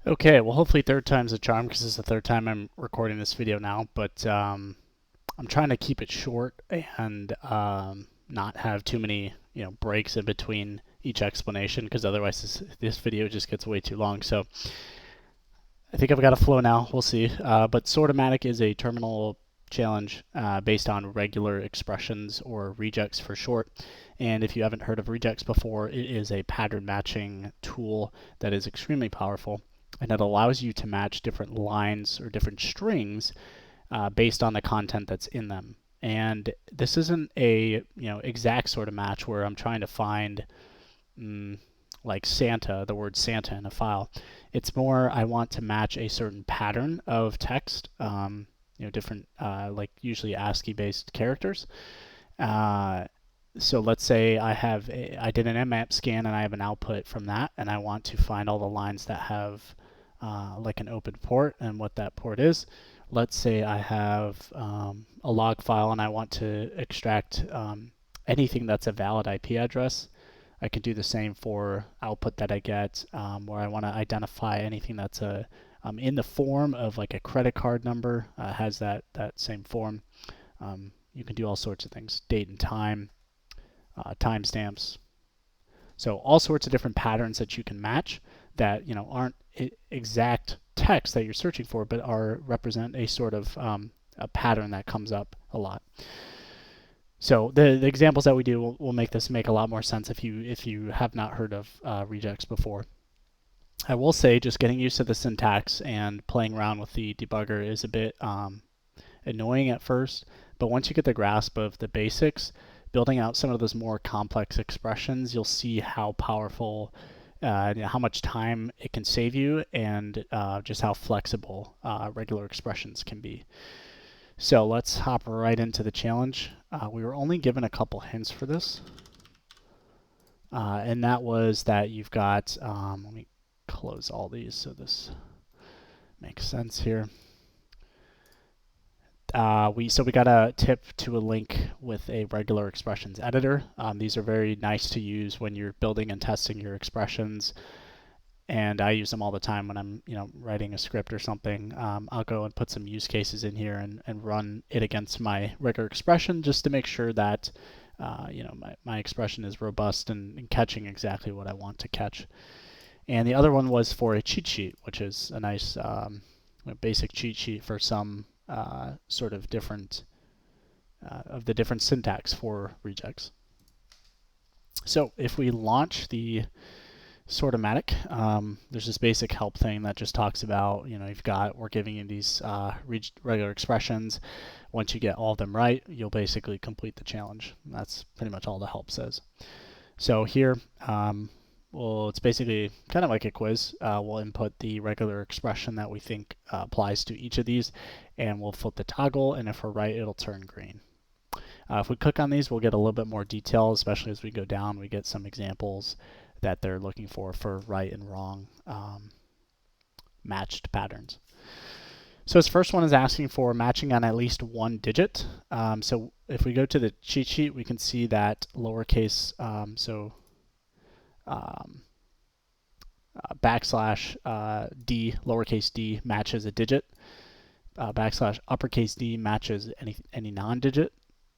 Okay, well, hopefully third time's a charm because this is the third time I'm recording this video now, but I'm trying to keep it short and not have too many, breaks in between each explanation because otherwise this video just gets way too long. So I think I've got a flow now. We'll see. But Sort-O-Matic is a terminal challenge based on regular expressions, or Regex for short. And if you haven't heard of Regex before, it is a pattern matching tool that is extremely powerful, and it allows you to match different lines or different strings based on the content that's in them. And this isn't a exact sort of match where I'm trying to find like Santa, the word Santa in a file. It's more I want to match a certain pattern of text, different like usually ASCII-based characters. So let's say I did an mmap scan and I have an output from that, and I want to find all the lines that have like an open port and what that port is. Let's say I have a log file and I want to extract anything that's a valid IP address. I can do the same for output that I get, where I want to identify anything that's in the form of like a credit card number, has that same form. You can do all sorts of things, date and time, timestamps. So all sorts of different patterns that you can match that aren't exact text that you're searching for, but represent a sort of a pattern that comes up a lot. So the examples that we do will make this make a lot more sense if you have not heard of Regex before. I will say just getting used to the syntax and playing around with the debugger is a bit annoying at first, but once you get the grasp of the basics, building out some of those more complex expressions, you'll see how powerful, how much time it can save you, and just how flexible regular expressions can be. So let's hop right into the challenge. We were only given a couple hints for this, and that was that you've got, let me close all these so this makes sense here. We got a tip to a link with a regular expressions editor. These are very nice to use when you're building and testing your expressions, and I use them all the time when I'm writing a script or something. I'll go and put some use cases in here and run it against my regular expression just to make sure that my expression is robust and catching exactly what I want to catch. And the other one was for a cheat sheet, which is a nice basic cheat sheet for some sort of different of the different syntax for Regex. So if we launch the Sort-O-Matic, there's this basic help thing that just talks about, we're giving you these regular expressions. Once you get all of them right, you'll basically complete the challenge. That's pretty much all the help says. So here, well, it's basically kind of like a quiz. We'll input the regular expression that we think applies to each of these, and we'll flip the toggle, and if we're right, it'll turn green. If we click on these, we'll get a little bit more detail, especially as we go down. We get some examples that they're looking for right and wrong matched patterns. So this first one is asking for matching on at least one digit. So if we go to the cheat sheet, we can see that lowercase, backslash d, lowercase d matches a digit. Backslash uppercase d matches any non-digit.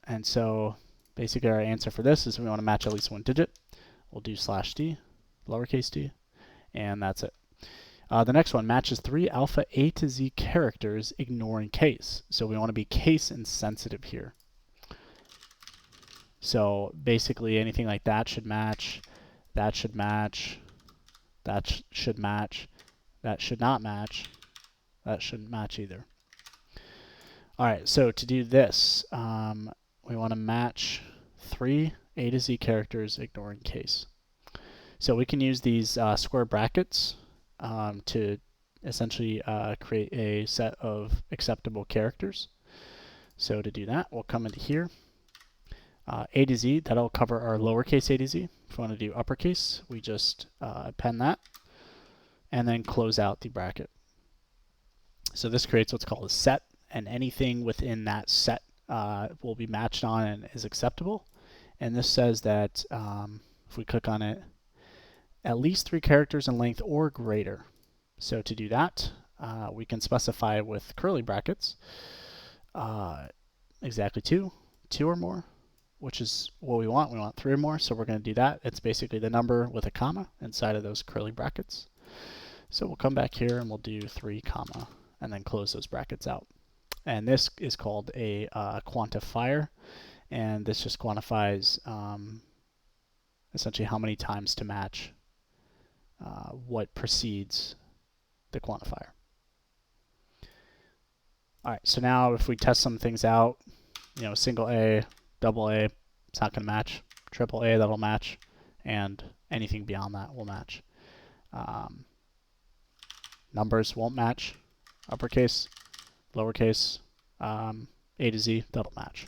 And so basically our answer for this is we want to match at least one digit. We'll do /d, lowercase d, and that's it. The next one matches 3 alpha A to Z characters ignoring case. So we want to be case insensitive here. So basically anything like that should match, that should match, that should match, that should not match, that shouldn't match either. All right, so to do this, we want to match 3 A to Z characters ignoring case. So we can use these square brackets to essentially create a set of acceptable characters. So to do that, we'll come into here. A to Z, that'll cover our lowercase a to Z. If we want to do uppercase, we just append that and then close out the bracket. So this creates what's called a set, and anything within that set will be matched on and is acceptable. And this says that if we click on it, at least 3 characters in length or greater. So to do that, we can specify with curly brackets exactly two or more, which is what we want. We want 3 or more, so we're going to do that. It's basically the number with a comma inside of those curly brackets. So we'll come back here and we'll do 3 comma and then close those brackets out. And this is called a quantifier, and this just quantifies essentially how many times to match what precedes the quantifier. All right, so now if we test some things out, you know, single A, double A, it's not going to match. Triple A, that'll match, and anything beyond that will match. Numbers won't match. Uppercase, lowercase, A to Z, that'll match.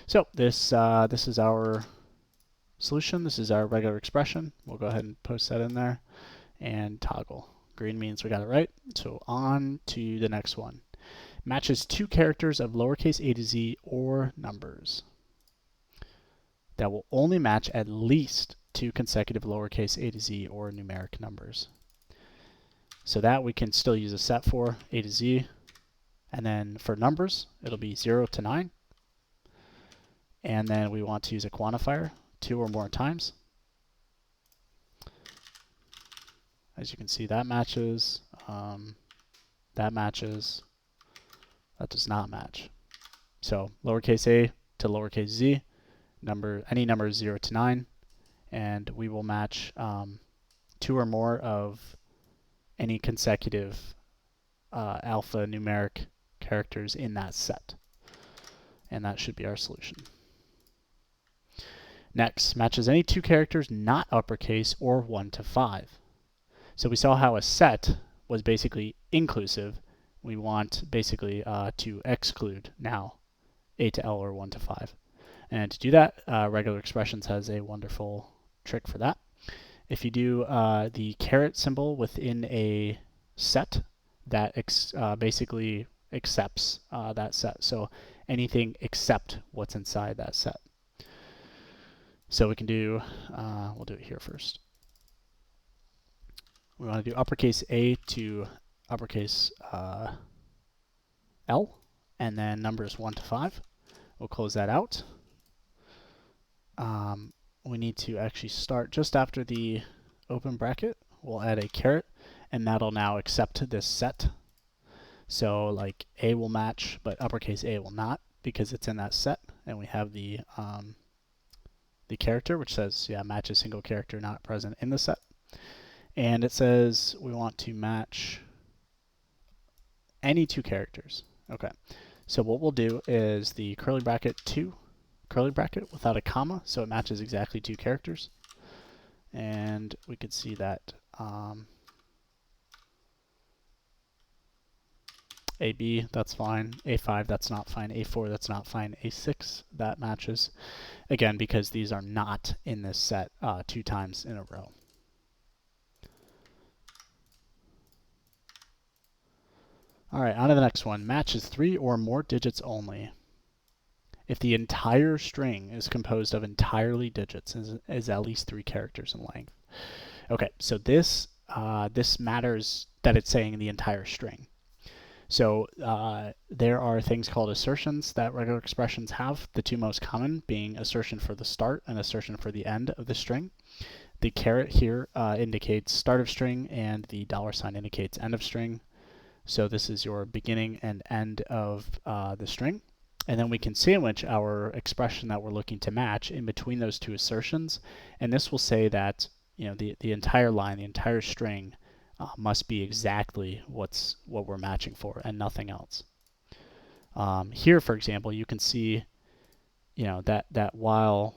So this is our solution. This is our regular expression. We'll go ahead and post that in there and toggle. Green means we got it right. So on to the next one. Matches 2 characters of lowercase a to z or numbers. That will only match at least 2 consecutive lowercase a to z or numeric numbers. So that we can still use a set for a to z. And then for numbers, it'll be 0 to 9. And then we want to use a quantifier 2 or more times. As you can see, that matches, that matches, that does not match. So lowercase a to lowercase z, any number 0 to 9, and we will match 2 or more of any consecutive alphanumeric characters in that set. And that should be our solution. Next, matches any 2 characters not uppercase or 1 to 5. So we saw how a set was basically inclusive. We want basically to exclude now A to L or 1 to 5. And to do that, regular expressions has a wonderful trick for that. If you do the caret symbol within a set, that basically accepts that set. So anything except what's inside that set. So we can do, we'll do it here first. We want to do uppercase A to uppercase L, and then numbers 1 to 5. We'll close that out. We need to actually start just after the open bracket. We'll add a caret, and that'll now accept this set. So like A will match, but uppercase A will not because it's in that set, and we have the character which says, yeah, match a single character not present in the set. And it says we want to match any 2 characters. Okay, so what we'll do is the curly bracket 2, curly bracket without a comma, so it matches exactly 2 characters. And we could see that AB, that's fine. A5, that's not fine. A4, that's not fine. A6, that matches. Again, because these are not in this set 2 times in a row. All right, on to the next one. Matches 3 or more digits only. If the entire string is composed of entirely digits, is at least 3 characters in length. Okay, so this matters that it's saying the entire string. So there are things called assertions that regular expressions have, the 2 most common being assertion for the start and assertion for the end of the string. The caret here indicates start of string, and the $ indicates end of string. So this is your beginning and end of the string. And then we can sandwich our expression that we're looking to match in between those 2 assertions. And this will say that, you know, the entire line, the entire string must be exactly what we're matching for and nothing else. Here, for example, you can see, you know, that while,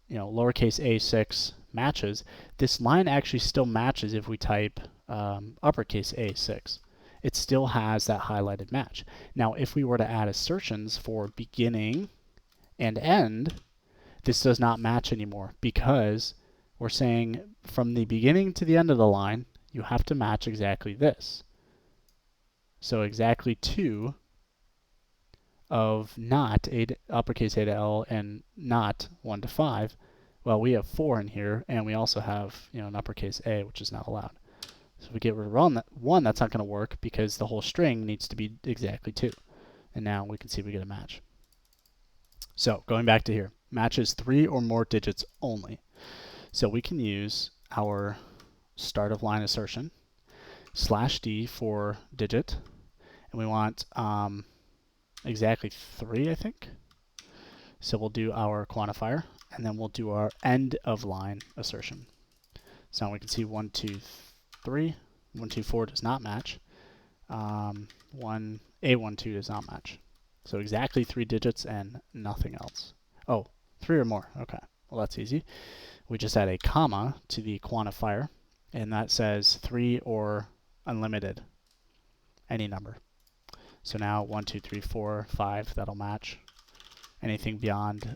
you know, lowercase a6 matches, this line actually still matches if we type uppercase a6. It still has that highlighted match. Now, if we were to add assertions for beginning and end, this does not match anymore because we're saying from the beginning to the end of the line, you have to match exactly this. So exactly 2 of not uppercase A to L and not 1 to 5. Well, we have 4 in here, and we also have, you know, an uppercase A, which is not allowed. So if we get rid of 1, that's not going to work because the whole string needs to be exactly 2. And now we can see we get a match. So going back to here, matches 3 or more digits only. So we can use our start of line assertion, /d for digit, and we want exactly 3, I think. So we'll do our quantifier, and then we'll do our end of line assertion. So now we can see 1, 2, 3. 1, 2, 4 does not match. A12 does not match. So exactly 3 digits and nothing else. Oh, 3 or more. Okay, well that's easy. We just add a comma to the quantifier, and that says 3 or unlimited, any number. So now 1, 2, 3, 4, 5, that'll match. Anything beyond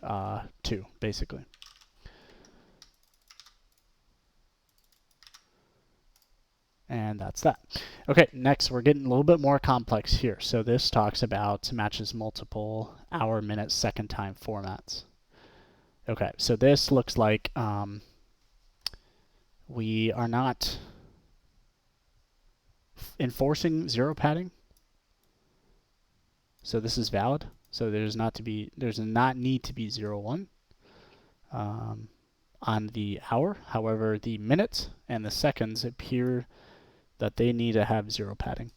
2, basically. And that's that. Okay, next we're getting a little bit more complex here. So this talks about matches multiple hour, minute, second time formats. Okay, so this looks like we are not enforcing 0 padding. So this is valid. So there's not need to be 0, 1 on the hour. However, the minutes and the seconds appear that they need to have 0 padding.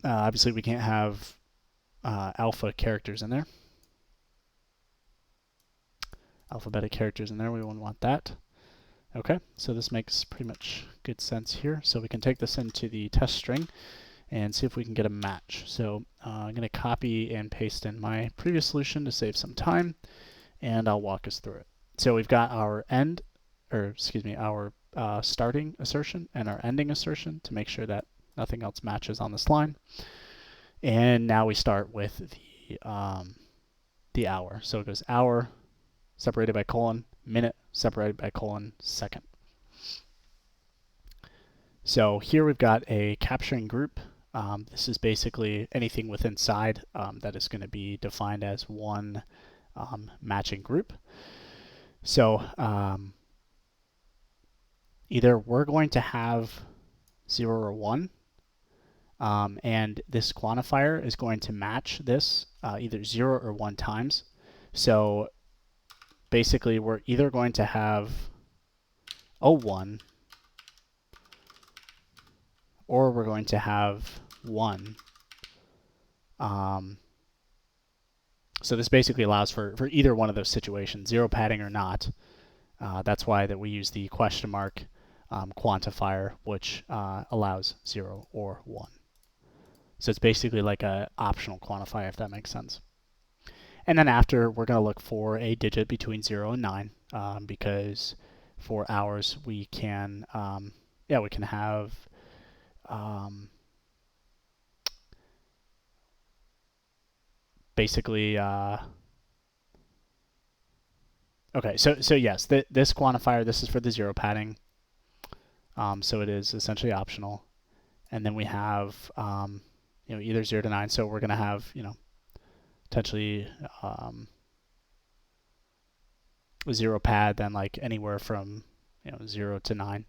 Obviously, we can't have alpha characters in there. Alphabetic characters in there, we wouldn't want that. Okay, so this makes pretty much good sense here. So we can take this into the test string and see if we can get a match. So I'm going to copy and paste in my previous solution to save some time, and I'll walk us through it. So we've got our our starting assertion and our ending assertion to make sure that nothing else matches on this line. And now we start with the hour. So it goes hour separated by colon, minute separated by colon, second. So here we've got a capturing group. This is basically anything with inside that is going to be defined as one matching group. So either we're going to have 0 or 1, and this quantifier is going to match this either 0 or 1 times. So basically we're either going to have 1 or we're going to have 1. So this basically allows for either one of those situations, 0 padding or not. That's why that we use the question mark quantifier, which allows 0 or 1. So it's basically like an optional quantifier, if that makes sense. And then after, we're going to look for a digit between 0 and 9, because for hours we can, we can have basically, okay, so yes, this quantifier, this is for the 0 padding, so it is essentially optional. And then we have, either 0 to 9, so we're going to have, potentially 0 pad, then like anywhere from 0 to 9.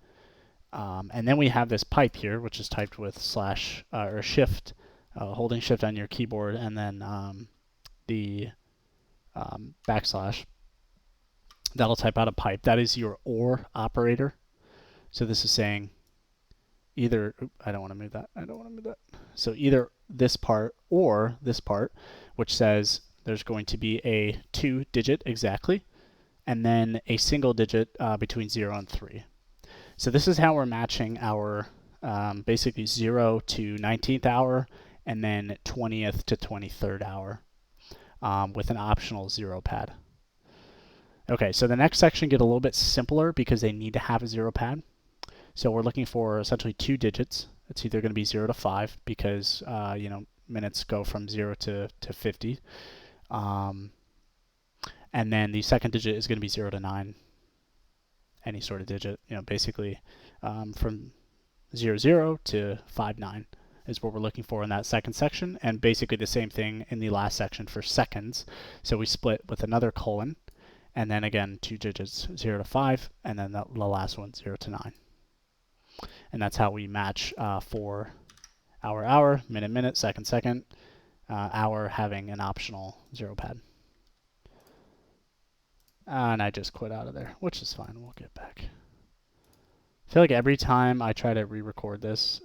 And then we have this pipe here, which is typed with slash or shift, holding shift on your keyboard, and then the backslash. That'll type out a pipe. That is your OR operator. So this is saying either, I don't want to move that. So either this part or this part, which says there's going to be a 2-digit exactly, and then a single digit between 0 and 3. So this is how we're matching our basically 0 to 19th hour and then 20th to 23rd hour with an optional 0 pad. Okay, so the next section get a little bit simpler because they need to have a 0 pad. So we're looking for essentially 2 digits. It's either going to be 0 to 5 because minutes go from 0 to 50. And then the second digit is going to be 0 to 9. Any sort of digit, basically from 00 to 59 is what we're looking for in that second section. And basically the same thing in the last section for seconds. So we split with another colon, and then again 2 digits, 0 to 5, and then the last one 0 to 9. And that's how we match for hour, minute, second, hour having an optional 0 pad. And I just quit out of there, which is fine. We'll get back. I feel like every time I try to re-record this,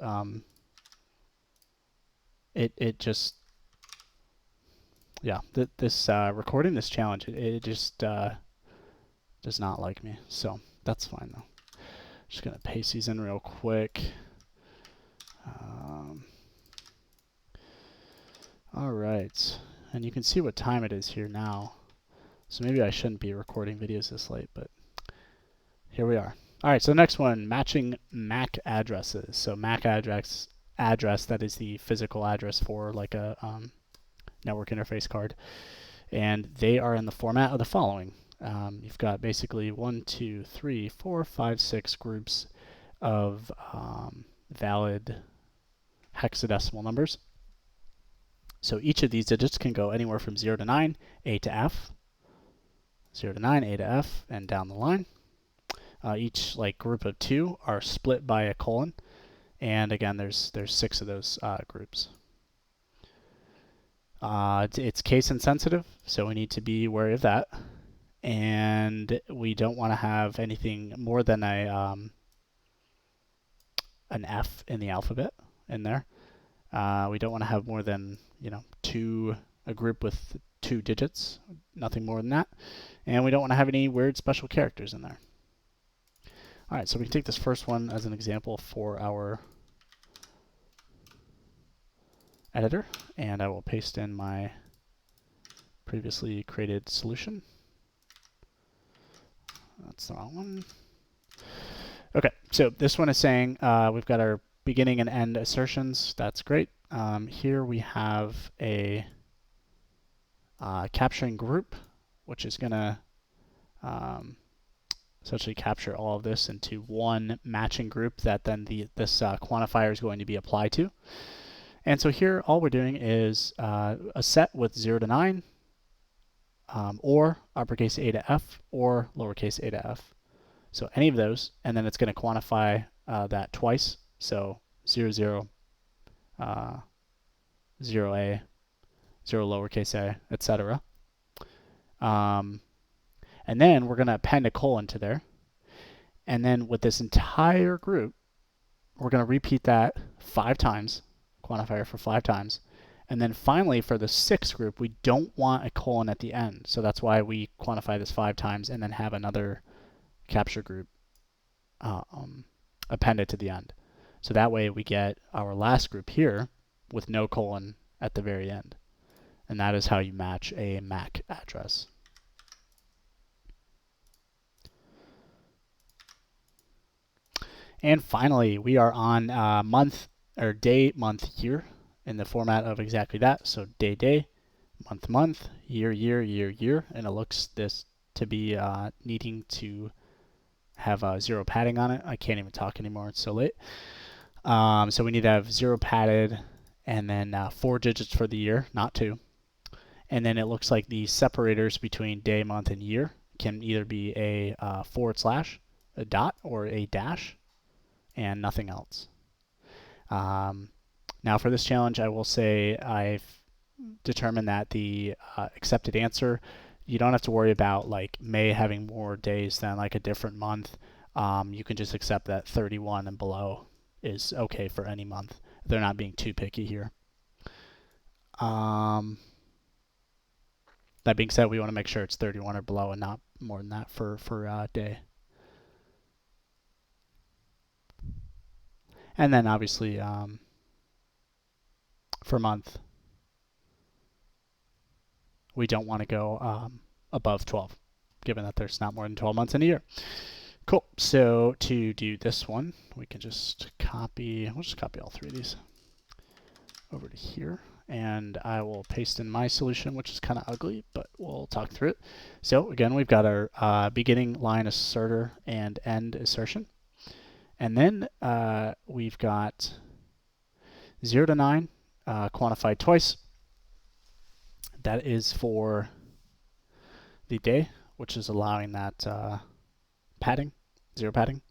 it just, yeah, this recording this challenge, it just does not like me. So that's fine though. Just gonna paste these in real quick. All right, and you can see what time it is here now. So maybe I shouldn't be recording videos this late, but here we are. All right, so the next one, matching MAC addresses. So MAC address, that is the physical address for like a network interface card. And they are in the format of the following. You've got basically 1, 2, 3, 4, 5, 6 groups of valid hexadecimal numbers. So each of these digits can go anywhere from 0 to 9, A to F, 0 to 9, A to F, and down the line. Each like group of 2 are split by a colon, and again, there's 6 of those groups. It's case insensitive, so we need to be wary of that, and we don't want to have anything more than an F in the alphabet in there. We don't want to have more than a group with 2 digits, nothing more than that, and we don't want to have any weird special characters in there. All right, so we can take this first one as an example for our editor, and I will paste in my previously created solution. That's the wrong one. Okay, so this one is saying we've got our beginning and end assertions. That's great. Here we have a capturing group, which is going to essentially capture all of this into one matching group that then this quantifier is going to be applied to. And so here all we're doing is a set with 0 to 9, or uppercase A to F, or lowercase a to f. So any of those, and then it's going to quantify that twice. So 0, 0, 0a, 0 lowercase a, etc. And then we're going to append a colon to there. And then with this entire group, we're going to repeat that 5 times, quantifier for 5 times. And then finally, for the 6th group, we don't want a colon at the end. So that's why we quantify this 5 times and then have another capture group appended to the end. So that way we get our last group here with no colon at the very end. And that is how you match a MAC address. And finally, we are on month or day, month, year in the format of exactly that. So day, day, month, month, year, year, year, year. And it looks this to be needing to have 0 padding on it. I can't even talk anymore. It's so late. So we need to have 0 padded and then 4 digits for the year, not 2. And then it looks like the separators between day, month, and year can either be a /, a dot, or a dash, and nothing else. Now for this challenge, I will say I've determined that the accepted answer, you don't have to worry about like May having more days than like a different month. You can just accept that 31 and below is okay for any month. They're not being too picky here. That being said, we want to make sure it's 31 or below and not more than that for day. And then obviously for month, we don't want to go above 12, given that there's not more than 12 months in a year. Cool. So to do this one, we can just copy, we'll just copy all 3 of these over to here. And I will paste in my solution, which is kind of ugly, but we'll talk through it. So again, we've got our beginning line asserter and end assertion. And then we've got 0 to 9 quantified twice. That is for the day, which is allowing that padding, 0 padding.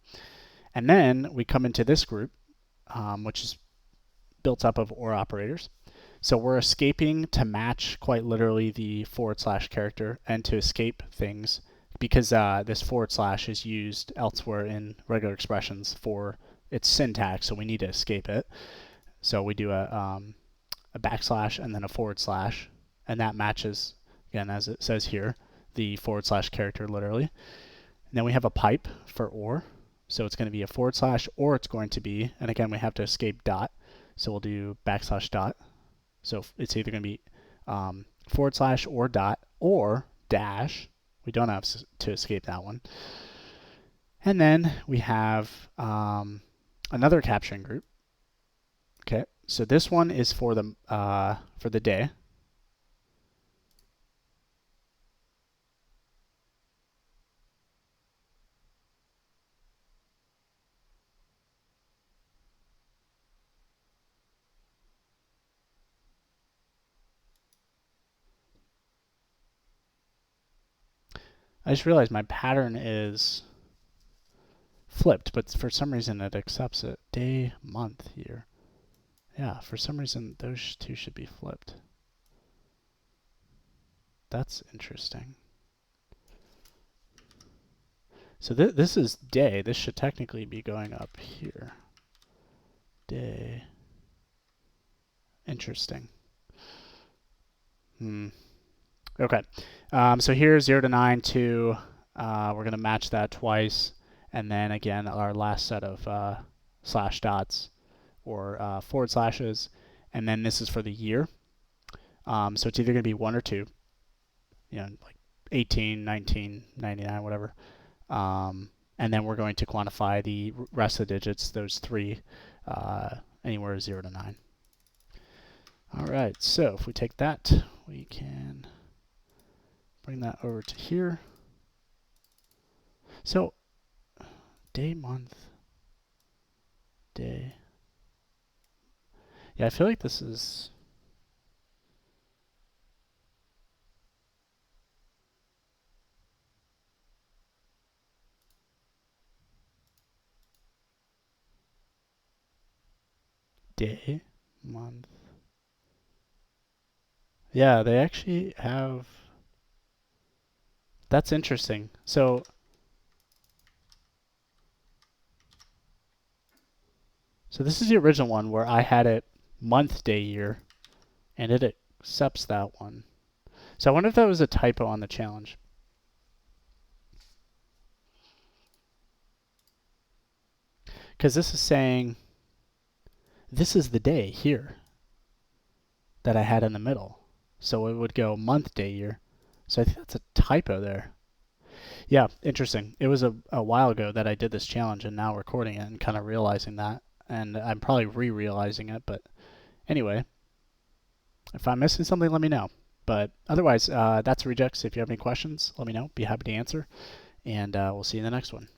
And then we come into this group, which is built up of OR operators. So we're escaping to match quite literally the / character and to escape things because this / is used elsewhere in regular expressions for its syntax, so we need to escape it. So we do a backslash and then a / and that matches, again, as it says here, the / character literally. And then we have a pipe for OR. So it's going to be a / or it's going to be, and again, we have to escape dot. So we'll do / dot. So it's either going to be / or dot or dash. We don't have to escape that one. And then we have another capturing group. Okay, so this one is for the day. I just realized my pattern is flipped, but for some reason it accepts it. Day, month, year. Yeah, for some reason those two should be flipped. That's interesting. So this is day. This should technically be going up here. Day. Interesting. Okay. So here's 0 to 9, 2. We're going to match that twice. And then again, our last set of slash dots or / and then this is for the year. So it's either going to be 1 or 2, like 18, 19, 99, whatever. And then we're going to quantify the rest of the digits, those 3, anywhere 0 to 9. All right, so if we take that, we can bring that over to here. So day, month, day. Yeah, I feel like this is day, month. Yeah, they actually have. That's interesting. So this is the original one where I had it month, day, year, and it accepts that one. So I wonder if that was a typo on the challenge. Because this is saying this is the day here that I had in the middle. So it would go month, day, year. So I think that's a typo there. Yeah, interesting. It was a while ago that I did this challenge and now recording it and kind of realizing that. And I'm probably re-realizing it. But anyway, if I'm missing something, let me know. But otherwise, that's Regex. If you have any questions, let me know. Be happy to answer. And we'll see you in the next one.